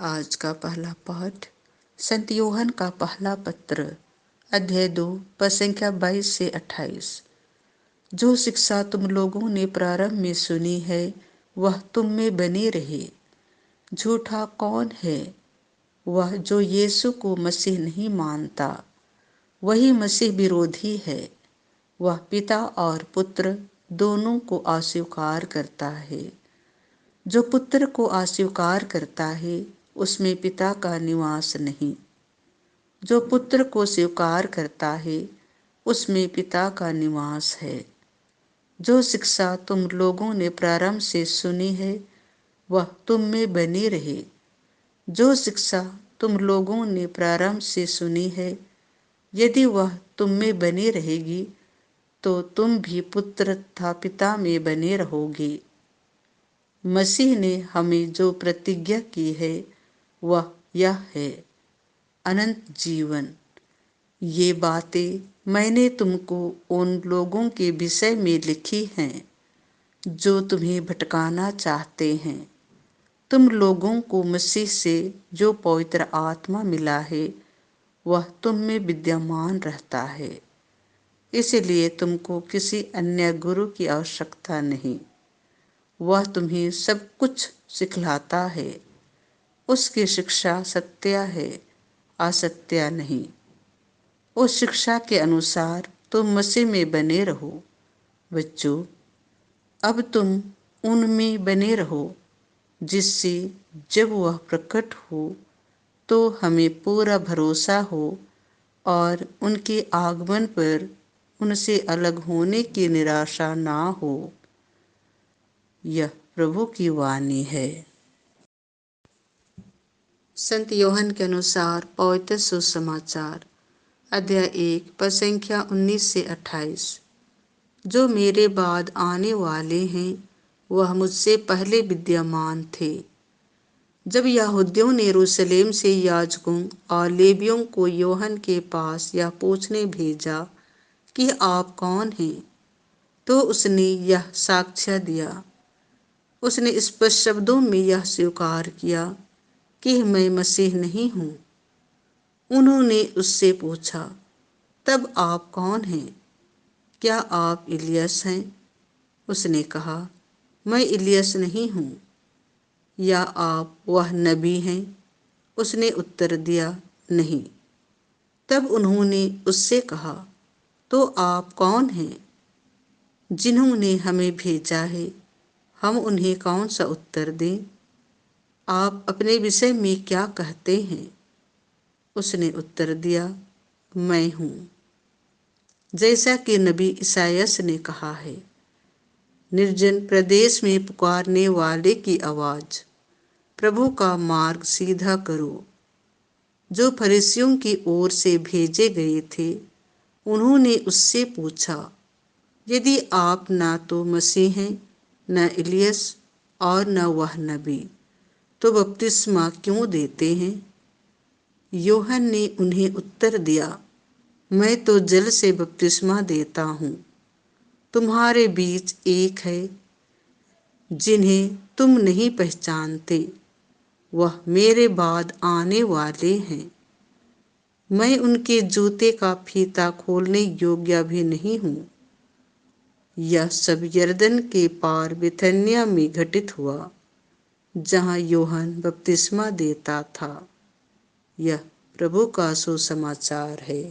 आज का पहला पाठ संत यूहन्ना का पहला पत्र अध्याय 2 पद संख्या 22 से 28। जो शिक्षा तुम लोगों ने प्रारंभ में सुनी है वह तुम में बनी रहे। झूठा कौन है? वह जो यीशु को मसीह नहीं मानता, वही मसीह विरोधी है। वह पिता और पुत्र दोनों को अस्वीकार करता है। जो पुत्र को अस्वीकार करता है उसमें पिता का निवास नहीं। जो पुत्र को स्वीकार करता है उसमें पिता का निवास है। जो शिक्षा तुम लोगों ने प्रारंभ से सुनी है वह तुम में बनी रहे। जो शिक्षा तुम लोगों ने प्रारंभ से सुनी है, यदि वह तुम में बनी रहेगी तो तुम भी पुत्र तथा पिता में बने रहोगे। मसीह ने हमें जो प्रतिज्ञा की है वह यह है, अनंत जीवन। ये बातें मैंने तुमको उन लोगों के विषय में लिखी हैं जो तुम्हें भटकाना चाहते हैं। तुम लोगों को मसीह से जो पवित्र आत्मा मिला है वह तुम में विद्यमान रहता है, इसलिए तुमको किसी अन्य गुरु की आवश्यकता नहीं। वह तुम्हें सब कुछ सिखलाता है। उसकी शिक्षा सत्य है, असत्य नहीं। उस शिक्षा के अनुसार तुम मसीह में बने रहो। बच्चों, अब तुम उनमें बने रहो जिससे जब वह प्रकट हो तो हमें पूरा भरोसा हो और उनके आगमन पर उनसे अलग होने की निराशा ना हो। यह प्रभु की वाणी है। संत यूहन्ना के अनुसार पवित्र सुसमाचार अध्याय 1 पद संख्या 19 से 28। जो मेरे बाद आने वाले हैं वह मुझसे पहले विद्यमान थे। जब यहूदियों ने यरूशलेम से याजकों और लेवियों को यूहन्ना के पास यह पूछने भेजा कि आप कौन हैं, तो उसने यह साक्ष्य दिया। उसने स्पष्ट शब्दों में यह स्वीकार किया कि मैं मसीह नहीं हूँ। उन्होंने उससे पूछा, तब आप कौन हैं? क्या आप इलियस हैं? उसने कहा, मैं इलियस नहीं हूँ। या आप वह नबी हैं? उसने उत्तर दिया, नहीं। तब उन्होंने उससे कहा, तो आप कौन हैं? जिन्होंने हमें भेजा है, हम उन्हें कौन सा उत्तर दें? आप अपने विषय में क्या कहते हैं? उसने उत्तर दिया, मैं हूँ। जैसा कि नबी ईसायास ने कहा है, निर्जन प्रदेश में पुकारने वाले की आवाज, प्रभु का मार्ग सीधा करो। जो फरीसियों की ओर से भेजे गए थे उन्होंने उससे पूछा, यदि आप ना तो मसीह हैं, न इलियस और न वह नबी, तो बपतिस्मा क्यों देते हैं? यूहन्ना ने उन्हें उत्तर दिया, मैं तो जल से बपतिस्मा देता हूँ। तुम्हारे बीच एक है जिन्हें तुम नहीं पहचानते, वह मेरे बाद आने वाले हैं। मैं उनके जूते का फीता खोलने योग्य भी नहीं हूँ। यह सब यरदन के पार बिथनिया में घटित हुआ, जहाँ यूहन्ना बपतिस्मा देता था। यह प्रभु का सुसमाचार है।